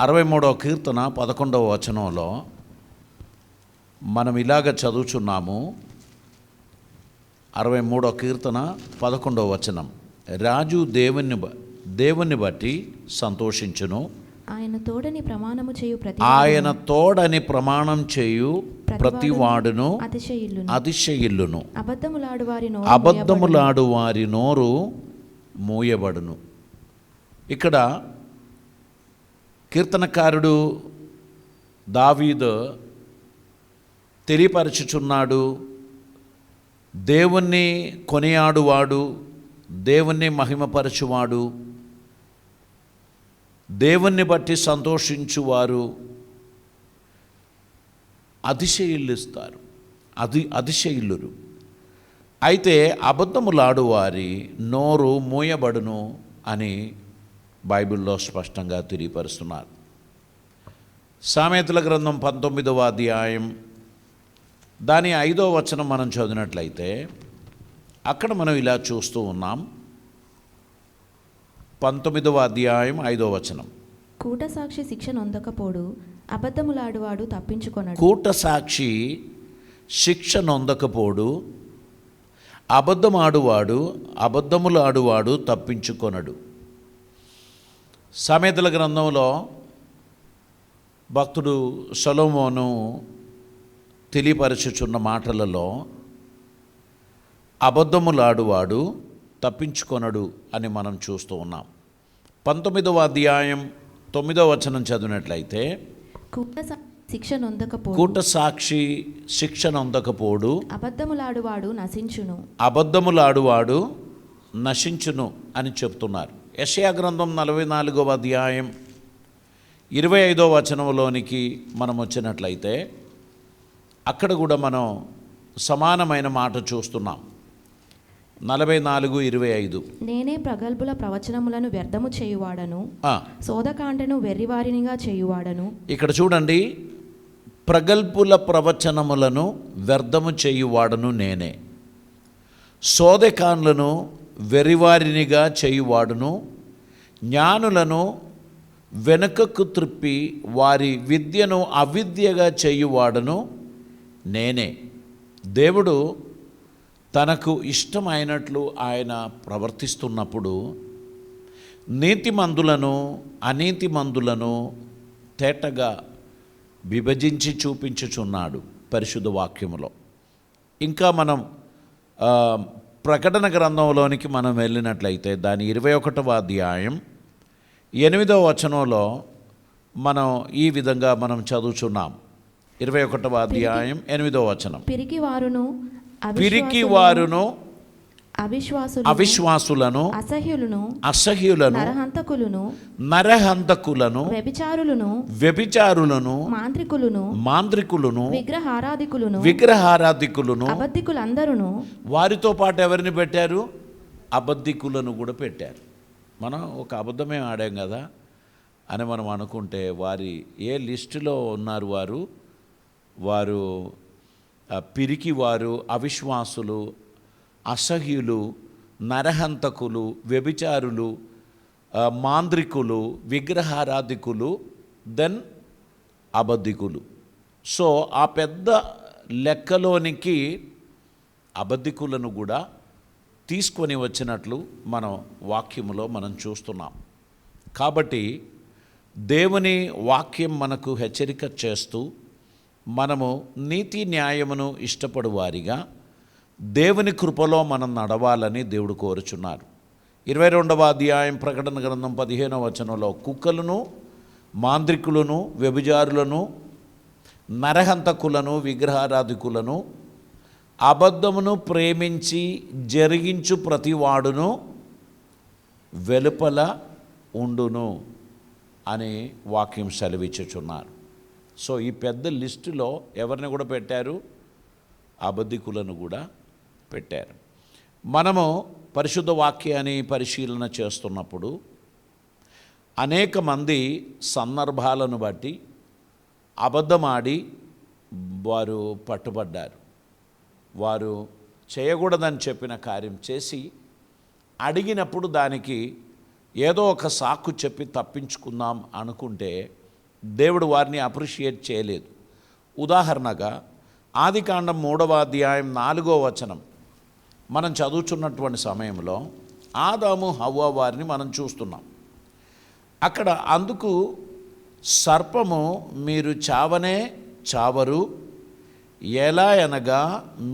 63వ కీర్తన 11వ వచనంలో మనం ఇలాగ చదువుచున్నాము. 63వ కీర్తన 11వ వచనం, రాజు దేవుని బట్టి సంతోషించును, ఆయన తోడని ప్రమాణం చేయు ప్రతివాడును అతిశయిల్లును, అబద్ధములాడు వారి నోరు మూయబడును. ఇక్కడ కీర్తనకారుడు దావీదు తెలియపరచుచున్నాడు, దేవుణ్ణి కొనియాడువాడు, దేవుణ్ణి మహిమపరచువాడు, దేవుణ్ణి బట్టి సంతోషించువారు అతిశయిల్లుస్తారు, అతిశయిల్లురు. అయితే అబద్ధములాడు వారి నోరు మూయబడును అని బైబిల్లో స్పష్టంగా తెలియపరుస్తున్నారు. సామెతల గ్రంథం 19వ అధ్యాయం దాని 5వ వచనం మనం చదివినట్లయితే అక్కడ మనం ఇలా చూస్తూ ఉన్నాం. 19వ అధ్యాయం 5వ వచనం, కూట సాక్షి శిక్ష నొందకపోడు, అబద్ధములాడువాడు తప్పించుకొనడు. కూట సాక్షి శిక్ష నొందకపోడు, అబద్ధములాడువాడు తప్పించుకొనడు. సామెతల గ్రంథంలో భక్తుడు సొలొమోను తెలియపరచుచున్న మాటలలో అబద్ధములాడువాడు తప్పించుకొనడు అని మనం చూస్తూ ఉన్నాం. 19వ అధ్యాయం 9వ వచనం చదివినట్లయితే, కూట సాక్షి శిక్ష నొందకపోడు, అబద్ధములాడువాడు నశించును అని చెప్తున్నారు. యెషయా గ్రంథం 44వ అధ్యాయం 25వ వచనంలోనికి మనం వచ్చినట్లయితే అక్కడ కూడా మనం సమానమైన మాట చూస్తున్నాం. 44:25, నేనే ప్రగల్భుల ప్రవచనములను వ్యర్థము చేయువాడను, శోధకాండను వెర్రివారినిగా చేయువాడను. ఇక్కడ చూడండి, ప్రగల్భుల ప్రవచనములను వ్యర్థము చేయువాడను నేనే, శోధకాండ్లను వెర్రివారినిగా చేయువాడును, జ్ఞానులను వెనుకకు త్రిప్పి వారి విద్యను అవిద్యగా చేయువాడును నేనే. దేవుడు తనకు ఇష్టమైనట్లు ఆయన ప్రవర్తిస్తున్నప్పుడు నీతిమంతులను అనీతిమంతులను తేటగా విభజించి చూపించుచున్నాడు పరిశుద్ధ వాక్యములో. ఇంకా మనం ప్రకటన గ్రంథంలోనికి మనం వెళ్ళినట్లయితే దాని 21వ అధ్యాయం 8వ వచనంలో మనం ఈ విధంగా మనం చదువుచున్నాం. 21వ అధ్యాయం 8వ వచనం, పిరికివారును అవిశ్వాసులను అసహ్యులను నరహంతకులను వ్యభిచారులను మాంత్రికులను విగ్రహారాధికులను వారితో పాటు ఎవరిని పెట్టారు? అబద్ధికులను కూడా పెట్టారు. మనం ఒక అబద్ధమే ఆడాం కదా అని మనం అనుకుంటే వారి ఏ లిస్టులో ఉన్నారు? వారు పిరికివారు, అవిశ్వాసులు, అసహ్యులు, నరహంతకులు, వ్యభిచారులు, మాంత్రికులు, విగ్రహారాధికులు, దెన్ అబద్ధికులు. సో ఆ పెద్ద లెక్కలోనికి అబద్ధికులను కూడా తీసుకొని వచ్చినట్లు మనం వాక్యములో మనం చూస్తున్నాం. కాబట్టి దేవుని వాక్యం మనకు హెచ్చరిక చేస్తూ మనము నీతి న్యాయమును ఇష్టపడు వారిగా దేవుని కృపలో మనం నడవాలని దేవుడు కోరుచున్నారు. 22వ అధ్యాయం ప్రకటన గ్రంథం 15వ వచనంలో కుక్కలను, మాంత్రికులను, వ్యభిచారులను, నరహంతకులను, విగ్రహారాధికులను, అబద్ధమును ప్రేమించి జరిగించు ప్రతివాడును వెలుపల ఉండును అని వాక్యం సెలవిచ్చుచున్నారు. సో ఈ పెద్ద లిస్టులో ఎవరిని కూడా పెట్టారు? అబద్ధికులను కూడా పెట్టారు. మనము పరిశుద్ధ వాక్యాన్ని పరిశీలన చేస్తున్నప్పుడు అనేక మంది సందర్భాలను బట్టి అబద్ధమాడి వారు పట్టుబడ్డారు. వారు చేయకూడదని చెప్పిన కార్యం చేసి అడిగినప్పుడు దానికి ఏదో ఒక సాకు చెప్పి తప్పించుకుందాం అనుకుంటే దేవుడు వారిని అప్రిషియేట్ చేయలేదు. ఉదాహరణగా ఆదికాండం 3వ అధ్యాయం 4వ వచనం మనం చదువుతున్నటువంటి సమయంలో ఆదాము హవ్వ వారిని మనం చూస్తున్నాం. అక్కడ అందుకు సర్పము, మీరు చావనే చావరు, ఎలా అనగా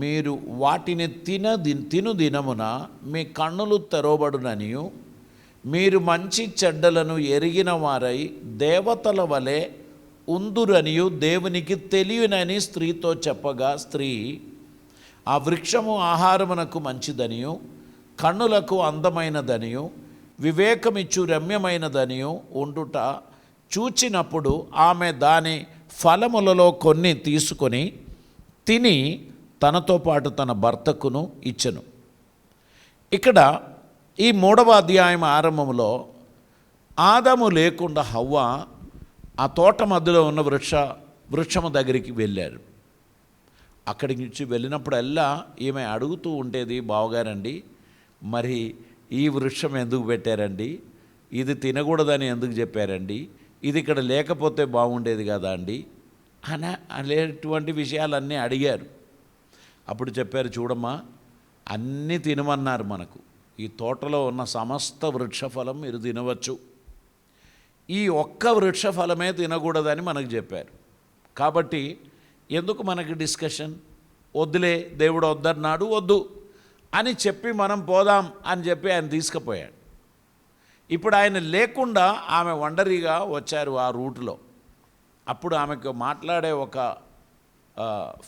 మీరు వాటిని తిను దినమున మీ కన్నులు తెరవబడుననియు మీరు మంచి చెడ్డలను ఎరిగిన వారై దేవతల వలె ఉందురనియు దేవునికి తెలియనని స్త్రీతో చెప్పగా, స్త్రీ ఆ వృక్షము ఆహారమునకు మంచిదనియు కన్నులకు అందమైనదనియు వివేకమిచ్చు రమ్యమైనదనియు ఉండుట చూచినప్పుడు ఆమె దాని ఫలములలో కొన్ని తీసుకొని తిని తనతో పాటు తన భర్తకును ఇచ్చెను. ఇక్కడ ఈ 3వ అధ్యాయం ఆరంభంలో ఆదాము లేకుండా హవ్వ ఆ తోట మధ్యలో ఉన్న వృక్షము దగ్గరికి వెళ్ళారు. అక్కడి నుంచి వెళ్ళినప్పుడల్లా ఈమె అడుగుతూ ఉండేది, బావగారండి మరి ఈ వృక్షం ఎందుకు పెట్టారండి, ఇది తినకూడదని ఎందుకు చెప్పారండి, ఇది ఇక్కడ లేకపోతే బాగుండేది కదా అండి అనేటువంటి విషయాలన్నీ అడిగారు. అప్పుడు చెప్పారు, చూడమ్మా అన్నీ తినమన్నారు, మనకు ఈ తోటలో ఉన్న సమస్త వృక్షఫలం మీరు తినవచ్చు, ఈ ఒక్క వృక్షఫలమే తినకూడదని మనకు చెప్పారు. కాబట్టి ఎందుకు మనకి డిస్కషన్, వద్దులే దేవుడు వద్దన్నాడు వద్దు అని చెప్పి మనం పోదాం అని చెప్పి ఆయన తీసుకుపోయాడు. ఇప్పుడు ఆయన లేకుండా ఆమె ఒంటరిగా వచ్చారు ఆ రూట్లో. అప్పుడు ఆమెకు మాట్లాడే ఒక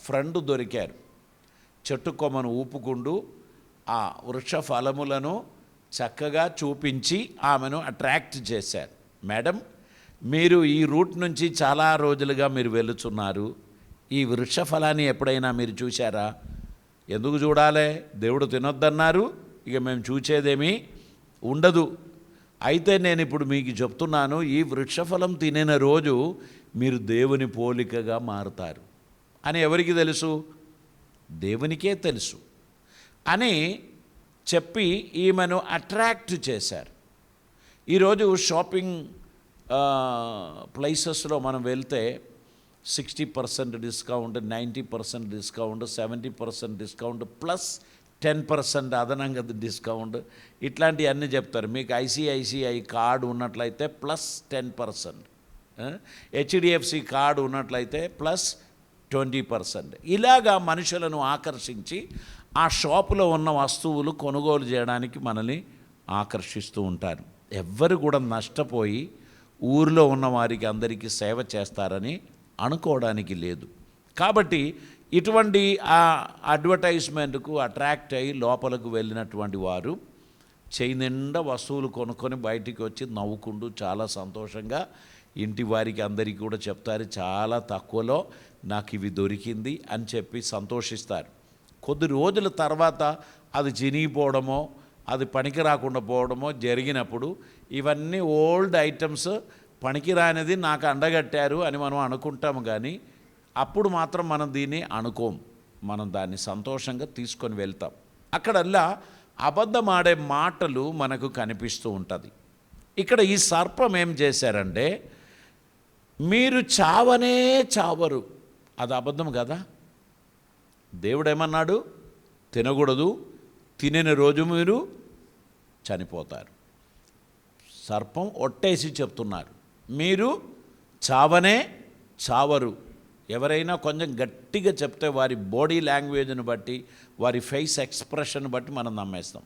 ఫ్రెండ్ దొరికారు. చెట్టు కొమ్మను ఊపుకుంటూ ఆ వృక్ష ఫలములను చక్కగా చూపించి ఆమెను అట్రాక్ట్ చేశారు. మేడం, మీరు ఈ రూట్ నుంచి చాలా రోజులుగా మీరు వెళుతున్నారు, ఈ వృక్ష ఫలాన్ని ఎప్పుడైనా మీరు చూశారా? ఎందుకు చూడాలి, దేవుడు తినొద్దన్నారు, ఇక మేము చూచేదేమీ ఉండదు. అయితే నేను ఇప్పుడు మీకు చెప్తున్నాను, ఈ వృక్షఫలం తినిన రోజు మీరు దేవుని పోలికగా మారుతారు అని ఎవరికి తెలుసు? దేవునికే తెలుసు అని చెప్పి ఈమెను అట్రాక్ట్ చేశారు. ఈరోజు షాపింగ్ ప్లేసెస్లో మనం వెళ్తే 60% డిస్కౌంట్, 90% డిస్కౌంట్, 70% డిస్కౌంట్ ప్లస్ 10% అదనంగా డిస్కౌంట్, ఇట్లాంటివన్నీ చెప్తారు. మీకు ఐసిఐసిఐ కార్డు ఉన్నట్లయితే ప్లస్ 10%, హెచ్డిఎఫ్సి కార్డు ఉన్నట్లయితే ప్లస్ 20%. ఇలాగా మనుషులను ఆకర్షించి ఆ షాపులో ఉన్న వస్తువులు కొనుగోలు చేయడానికి మనల్ని ఆకర్షిస్తూ ఉంటారు. ఎవ్వరు కూడా నష్టపోయి ఊరిలో ఉన్న వారికి అందరికీ సేవ చేస్తారని అనుకోవడానికి లేదు. కాబట్టి ఇటువంటి ఆ అడ్వర్టైజ్మెంట్కు అట్రాక్ట్ అయ్యి లోపలకు వెళ్ళినటువంటి వారు చేయి నిండా వస్తువులు కొనుక్కొని బయటికి వచ్చి నవ్వుకుంటూ చాలా సంతోషంగా ఇంటి వారికి అందరికీ కూడా చెప్తారు, చాలా తక్కువలో నాకు ఇవి దొరికింది అని చెప్పి సంతోషిస్తారు. కొద్ది రోజుల తర్వాత అది చినిగిపోవడమో అది పనికి రాకుండా పోవడమో జరిగినప్పుడు ఇవన్నీ ఓల్డ్ ఐటమ్స్ పనికిరానిది నాకు అండగట్టారు అని మనం అనుకుంటాము. కానీ అప్పుడు మాత్రం మనం దీన్ని అనుకోం, మనం దాన్ని సంతోషంగా తీసుకొని వెళ్తాం. అక్కడల్లా అబద్ధమాడే మాటలు మనకు కనిపిస్తూ ఉంటుంది. ఇక్కడ ఈ సర్పం ఏం చేశారంటే, మీరు చావనే చావరు, అది అబద్ధం కదా. దేవుడు ఏమన్నాడు? తినకూడదు, తినిన రోజు మీరు చనిపోతారు. సర్పం ఒట్టేసి చెప్తున్నారు, మీరు చావనే చావరు. ఎవరైనా కొంచెం గట్టిగా చెప్తే వారి బాడీ లాంగ్వేజ్ని బట్టి, వారి ఫేస్ ఎక్స్ప్రెషన్ బట్టి మనం నమ్మేస్తాం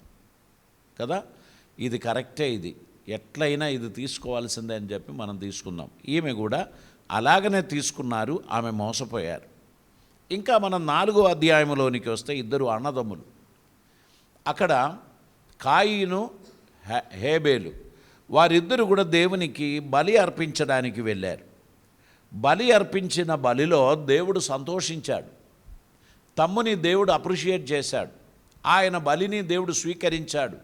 కదా. ఇది కరెక్టే, ఇది ఎట్లయినా ఇది తీసుకోవాల్సిందే అని చెప్పి మనం తీసుకుందాం. ఈమె కూడా అలాగనే తీసుకున్నారు, ఆమె మోసపోయారు. ఇంకా మనం 4వ అధ్యాయంలోనికి వస్తే ఇద్దరు అన్నదమ్ములు, అక్కడ కాయిను హేబేలు, వారిద్దరు కూడా దేవునికి బలి అర్పించడానికి వెళ్ళారు. బలి అర్పించిన బలిలో దేవుడు సంతోషించాడు, తమ్ముని దేవుడు అప్రిషియేట్ చేశాడు, ఆయన బలిని దేవుడు స్వీకరించాడు.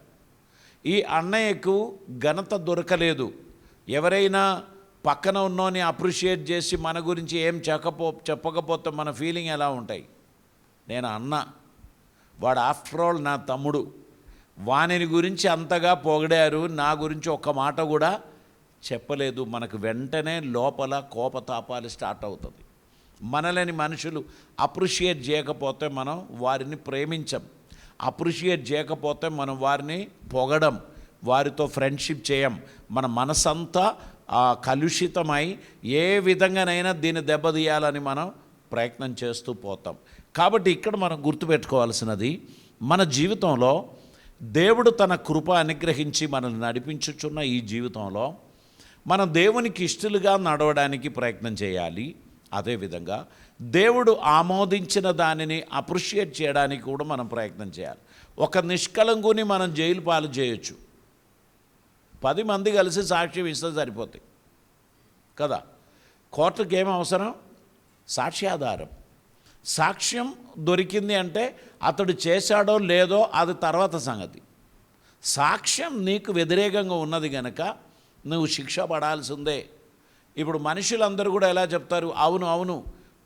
ఈ అన్నయ్యకు ఘనత దొరకలేదు. ఎవరైనా పక్కన ఉన్నోని అప్రిషియేట్ చేసి మన గురించి ఏం చెప్పకపోతే మన ఫీలింగ్ ఎలా ఉంటాయి? నేను అన్న, వాడు ఆఫ్టర్ ఆల్ నా తమ్ముడు, వానిని గురించి అంతగా పొగిడారు, నా గురించి ఒక్క మాట కూడా చెప్పలేదు, మనకు వెంటనే లోపల కోపతాపాలు స్టార్ట్ అవుతుంది. మనలని మనుషులు అప్రిషియేట్ చేయకపోతే మనం వారిని ప్రేమించం, అప్రిషియేట్ చేయకపోతే మనం వారిని పొగడం, వారితో ఫ్రెండ్షిప్ చేయం. మన మనసంతా కలుషితమై ఏ విధంగానైనా దీన్ని దెబ్బతీయాలని మనం ప్రయత్నం చేస్తూ పోతాం. కాబట్టి ఇక్కడ మనం గుర్తుపెట్టుకోవాల్సినది, మన జీవితంలో దేవుడు తన కృప అనుగ్రహించి మనల్ని నడిపించుచున్న ఈ జీవితంలో మనం దేవునికి ఇష్టలుగా నడవడానికి ప్రయత్నం చేయాలి. అదేవిధంగా దేవుడు ఆమోదించిన దానిని అప్రిషియేట్ చేయడానికి కూడా మనం ప్రయత్నం చేయాలి. ఒక నిష్కలంకుని మనం జైలు పాలు చేయొచ్చు, 10 మంది కలిసి సాక్ష్యం ఇస్తే సరిపోతాయి కదా. కోర్టుకి ఏం అవసరం? సాక్ష్యాధారం. సాక్ష్యం దొరికింది అంటే అతడు చేశాడో లేదో అది తర్వాత సంగతి. సాక్ష్యం నీకు వ్యతిరేకంగా ఉన్నది కనుక నువ్వు శిక్ష పడాల్సిందే. ఇప్పుడు మనుషులందరూ కూడా ఎలా చెప్తారు? అవును అవును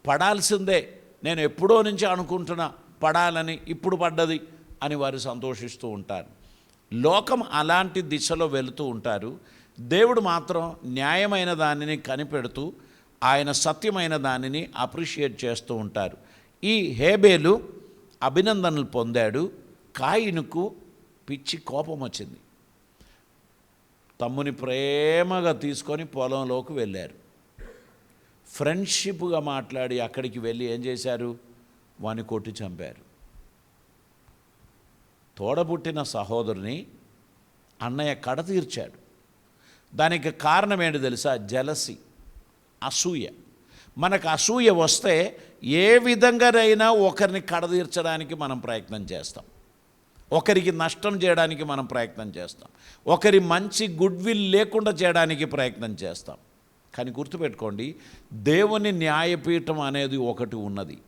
పడాల్సిందే, నేను ఎప్పుడో నుంచి అనుకుంటున్నా పడాలని, ఇప్పుడు పడ్డది అని వారు సంతోషిస్తూ ఉంటారు. లోకం అలాంటి దిశలో వెళుతూ ఉంటారు. దేవుడు మాత్రం న్యాయమైన దానిని కనిపెడుతూ ఆయన సత్యమైన దానిని అప్రిషియేట్ చేస్తూ ఉంటారు. ఈ హేబేలు అభినందనలు పొందాడు, కాయినుకు పిచ్చి కోపం వచ్చింది. తమ్ముని ప్రేమగా తీసుకొని పొలంలోకి వెళ్ళారు. ఫ్రెండ్షిప్గా మాట్లాడి అక్కడికి వెళ్ళి ఏం చేశారు? వాని కొట్టి చంపారు. తోడబుట్టిన సహోదరుని అన్నయ్య కడ తీర్చాడు. దానికి కారణం ఏంటి తెలుసా? జలసి, అసూయ. మనకు అసూయ వస్తే ఏ విధంగానైనా ఒకరిని కడతీర్చడానికి మనం ప్రయత్నం చేస్తాం, ఒకరికి నష్టం చేయడానికి మనం ప్రయత్నం చేస్తాం, ఒకరి మంచి గుడ్ విల్ లేకుండా చేయడానికి ప్రయత్నం చేస్తాం. కానీ గుర్తుపెట్టుకోండి, దేవుని న్యాయపీఠం అనేది ఒకటి ఉన్నది,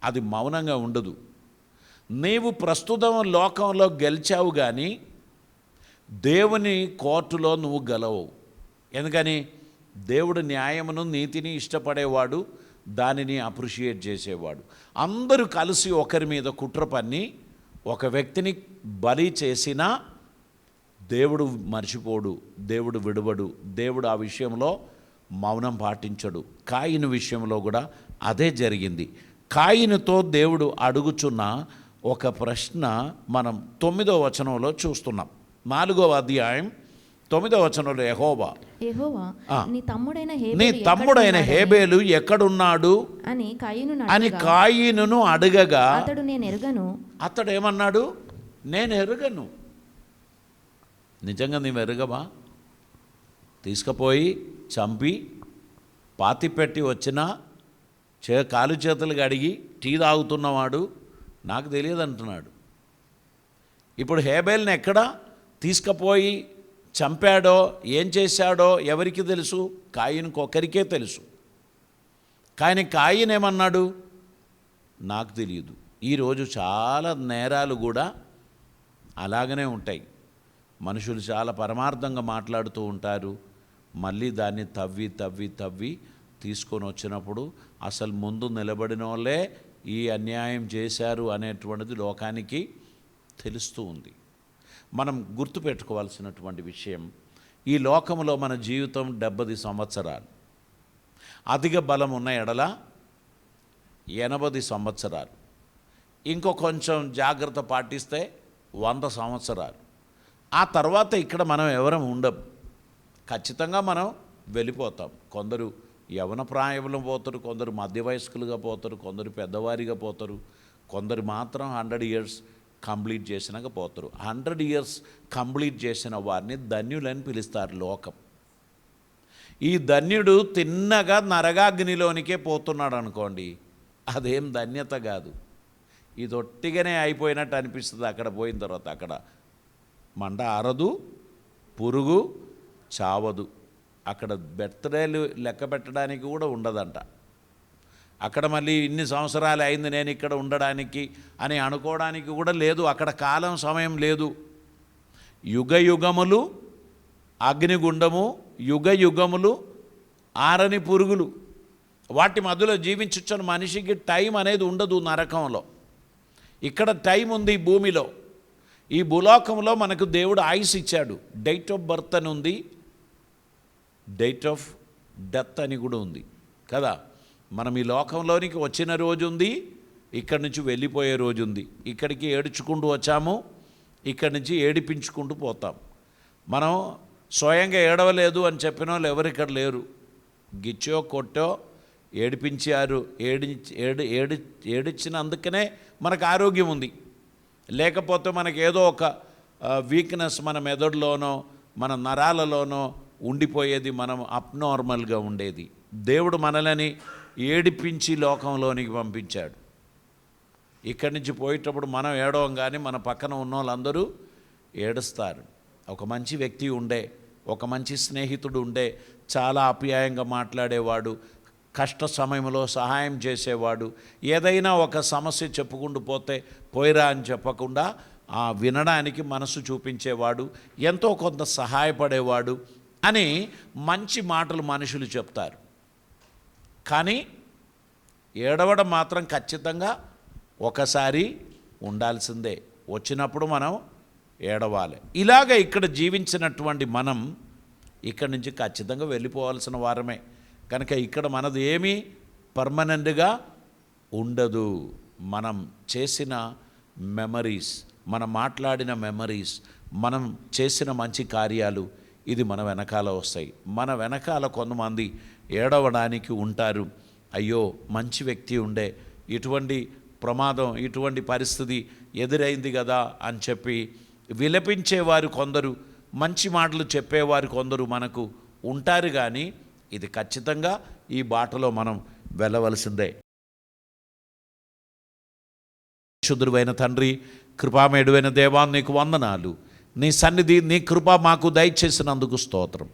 అది మౌనంగా ఉండదు. నీవు ప్రస్తుతం లోకంలో గెలిచావు కానీ దేవుని కోర్టులో నువ్వు గెలవవు. ఎందుకని? దేవుడు న్యాయమును నీతిని ఇష్టపడేవాడు, దానిని అప్రిషియేట్ చేసేవాడు. అందరూ కలిసి ఒకరి మీద కుట్ర పన్ని ఒక వ్యక్తిని బలి చేసినా దేవుడు మర్చిపోడు, దేవుడు విడువడు, దేవుడు ఆ విషయంలో మౌనం పాటించడు. కాయిను విషయంలో కూడా అదే జరిగింది. కాయినుతో దేవుడు అడుగుచున్న ఒక ప్రశ్న మనం 9వ వచనంలో చూస్తున్నాం. 4వ అధ్యాయం 9వ వచనంలో యెహోవా నీ తమ్ముడైన హేబేలు ఎక్కడున్నాడు అని కాయినును అడగగా అతడు ఏమన్నాడు? నేను ఎరుగను. నిజంగా నీవు ఎరుగవా? తీసుకుపోయి చంపి పాతిపెట్టి వచ్చినా కాలు చేతులు కడిగి టీ తాగుతున్నవాడు నాకు తెలియదు అంటున్నాడు. ఇప్పుడు హేబేల్ని ఎక్కడ తీసుకుపోయి చంపాడో ఏం చేశాడో ఎవరికి తెలుసు? కాయినుకు ఒకరికే తెలుసు. కానీ కాయిన్ ఏమన్నాడు? నాకు తెలియదు. ఈరోజు చాలా నేరాలు కూడా అలాగనే ఉంటాయి. మనుషులు చాలా పరమార్థంగా మాట్లాడుతూ ఉంటారు, మళ్ళీ దాన్ని తవ్వి తవ్వి తవ్వి తీసుకొని వచ్చినప్పుడు అసలు ముందు నిలబడిన వాళ్ళే ఈ అన్యాయం చేశారు అనేటువంటిది లోకానికి తెలుస్తూ ఉంది. మనం గుర్తుపెట్టుకోవాల్సినటువంటి విషయం, ఈ లోకంలో మన జీవితం 70 సంవత్సరాలు, అధిక బలం ఉన్న ఎడల 80 సంవత్సరాలు, ఇంకో కొంచెం జాగ్రత్త పాటిస్తే 100 సంవత్సరాలు. ఆ తర్వాత ఇక్కడ మనం ఎవరం ఉండం, ఖచ్చితంగా మనం వెళ్ళిపోతాం. కొందరు యవన ప్రాయంలో పోతారు, కొందరు మధ్య వయస్కులుగా పోతారు, కొందరు పెద్దవారిగా పోతారు, కొందరు మాత్రం 100 ఇయర్స్ కంప్లీట్ చేసినాక పోతారు. 100 ఇయర్స్ కంప్లీట్ చేసిన వారిని ధన్యులని పిలుస్తారు లోకం. ఈ ధన్యుడు తిన్నగా నరకాగ్నిలోనికే పోతున్నాడు అనుకోండి, అదేం ధన్యత కాదు. ఇది ఒట్టిగానే అయిపోయినట్టు అనిపిస్తుంది. అక్కడ పోయిన తర్వాత అక్కడ మంట ఆరదు, పురుగు చావదు, అక్కడ బర్త్డేలు లెక్క పెట్టడానికి కూడా ఉండదంట. అక్కడ మళ్ళీ ఇన్ని సంవత్సరాలు అయింది నేను ఇక్కడ ఉండడానికి అని అనుకోవడానికి కూడా లేదు. అక్కడ కాలం సమయం లేదు. యుగ యుగములు అగ్నిగుండము, యుగ యుగములు ఆరని పురుగులు, వాటి మధ్యలో జీవించొచ్చిన మనిషికి టైం అనేది ఉండదు నరకంలో. ఇక్కడ టైం ఉంది భూమిలో. ఈ భూలోకంలో మనకు దేవుడు ఆయుష్ ఇచ్చాడు, డేట్ ఆఫ్ బర్త్ అని ఉంది, డేట్ ఆఫ్ డెత్ అని కూడా ఉంది కదా. మనం ఈ లోకంలోనికి వచ్చిన రోజు ఉంది, ఇక్కడి నుంచి వెళ్ళిపోయే రోజు ఉంది. ఇక్కడికి ఏడ్చుకుంటూ వచ్చాము, ఇక్కడి నుంచి ఏడిపించుకుంటూ పోతాం. మనం స్వయంగా ఏడవలేదు అని చెప్పిన వాళ్ళు ఎవరు ఇక్కడ లేరు. గిచ్చో కొట్టో ఏడిపించారు, ఏడిచ్చినందుకనే మనకు ఆరోగ్యం ఉంది. లేకపోతే మనకి ఏదో ఒక వీక్నెస్ మన మెదడులోనో మన నరాలలోనో ఉండిపోయేది, మనం అబ్నార్మల్గా ఉండేది. దేవుడు మనల్ని ఏడిపించి లోకంలోనికి పంపించాడు. ఇక్కడి నుంచి పోయేటప్పుడు మనం ఏడవం, కానీ మన పక్కన ఉన్న వాళ్ళందరూ ఏడుస్తారు. ఒక మంచి వ్యక్తి ఉండే, ఒక మంచి స్నేహితుడు ఉండే, చాలా ఆప్యాయంగా మాట్లాడేవాడు, కష్ట సమయంలో సహాయం చేసేవాడు, ఏదైనా ఒక సమస్య చెప్పుకుంటూ పోతే పోయిరా అని చెప్పకుండా వినడానికి మనసు చూపించేవాడు, ఎంతో కొంత సహాయపడేవాడు అని మంచి మాటలు మనుషులు చెప్తారు. కానీ ఏడవడం మాత్రం ఖచ్చితంగా ఒకసారి ఉండాల్సిందే. వచ్చినప్పుడు మనం ఏడవాలి. ఇలాగ ఇక్కడ జీవించినటువంటి మనం ఇక్కడి నుంచి ఖచ్చితంగా వెళ్ళిపోవాల్సిన వారమే. కనుక ఇక్కడ మనది ఏమీ పర్మనెంట్గా ఉండదు. మనం చేసిన మెమరీస్, మనం మాట్లాడిన మెమరీస్, మనం చేసిన మంచి కార్యాలు, ఇది మన వెనకాల వస్తాయి. మన వెనకాల కొంతమంది ఏడవడానికి ఉంటారు. అయ్యో మంచి వ్యక్తి ఉండే, ఇటువంటి ప్రమాదం, ఇటువంటి పరిస్థితి ఎదురైంది కదా అని చెప్పి విలపించేవారు కొందరు, మంచి మాటలు చెప్పేవారు కొందరు మనకు ఉంటారు. కానీ ఇది ఖచ్చితంగా ఈ బాటలో మనం వెళ్ళవలసిందే. శుద్ధుడైన తండ్రి, కృపామేడువైన దేవా, నీకు వందనాలు. నీ సన్నిధి, నీ కృప మాకు దయచేసినందుకు స్తోత్రం.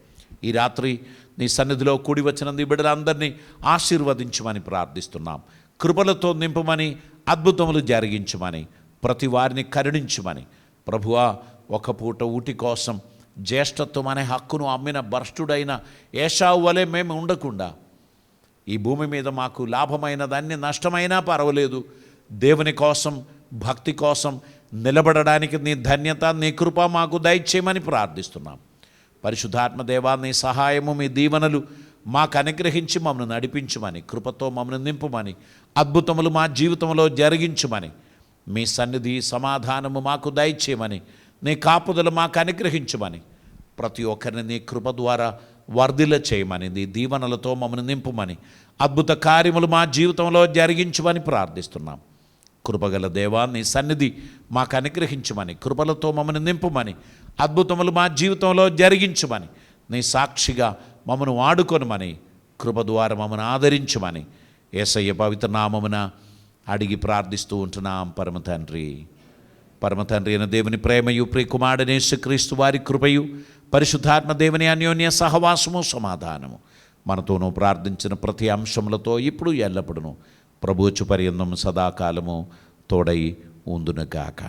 ఈ రాత్రి నీ సన్నిధిలో కూడి వచ్చినందుకు బిడ్డలందరినీ ఆశీర్వదించమని ప్రార్థిస్తున్నాం. కృపలతో నింపమని, అద్భుతములు జరిగించమని, ప్రతి వారిని కరుణించమని. ప్రభువా, ఒక పూట ఊటి కోసం జ్యేష్ఠత్వం అనే హక్కును అమ్మిన భ్రష్టుడైన ఏశావు వలె మేము ఉండకుండా, ఈ భూమి మీద మాకు లాభమైన దాన్ని నష్టమైనా పర్వాలేదు, దేవుని కోసం, భక్తి కోసం నిలబడడానికి నీ ధన్యత, నీ కృప మాకు దయచేయమని ప్రార్థిస్తున్నాం. పరిశుద్ధాత్మ దేవా, నీ సహాయము, మీ దీవెనలు మాకు అనుగ్రహించి మమ్మల్ని నడిపించమని, కృపతో మమ్మల్ని నింపమని, అద్భుతములు మా జీవితంలో జరిగించమని, మీ సన్నిధి సమాధానము మాకు దయచేయమని, నీ కాపుదలు మాకు అనుగ్రహించమని, ప్రతి ఒక్కరిని నీ కృప ద్వారా వర్ధిల్ల చేయమని, నీ దీవెనలతో మమ్మల్ని నింపమని, అద్భుత కార్యములు మా జీవితంలో జరిగించమని ప్రార్థిస్తున్నాం. కృపగల దేవా, నీ సన్నిధి మాకు అనుగ్రహించమని, కృపలతో మమ్మల్ని నింపమని, అద్భుతములు మా జీవితంలో జరిగించమని, నీ సాక్షిగా మమ్మను వాడుకొనమని, కృప ద్వారా మమ్మను ఆదరించమని యేసయ్య పవిత్ర నామమున అడిగి ప్రార్థిస్తూ ఉంటున్నాం. పరమ తండ్రి అయిన దేవుని ప్రేమయు, ప్రియకుమారుడైన యేసుక్రీస్తు వారి కృపయు, పరిశుద్ధాత్మ దేవుని అన్యోన్య సహవాసము, సమాధానము మనతోనూ ప్రార్థించిన ప్రతి అంశములతో ఇప్పుడు ఎల్లప్పుడూ ప్రభువు పర్యంతం సదాకాలము తోడై ఉందునుగాక.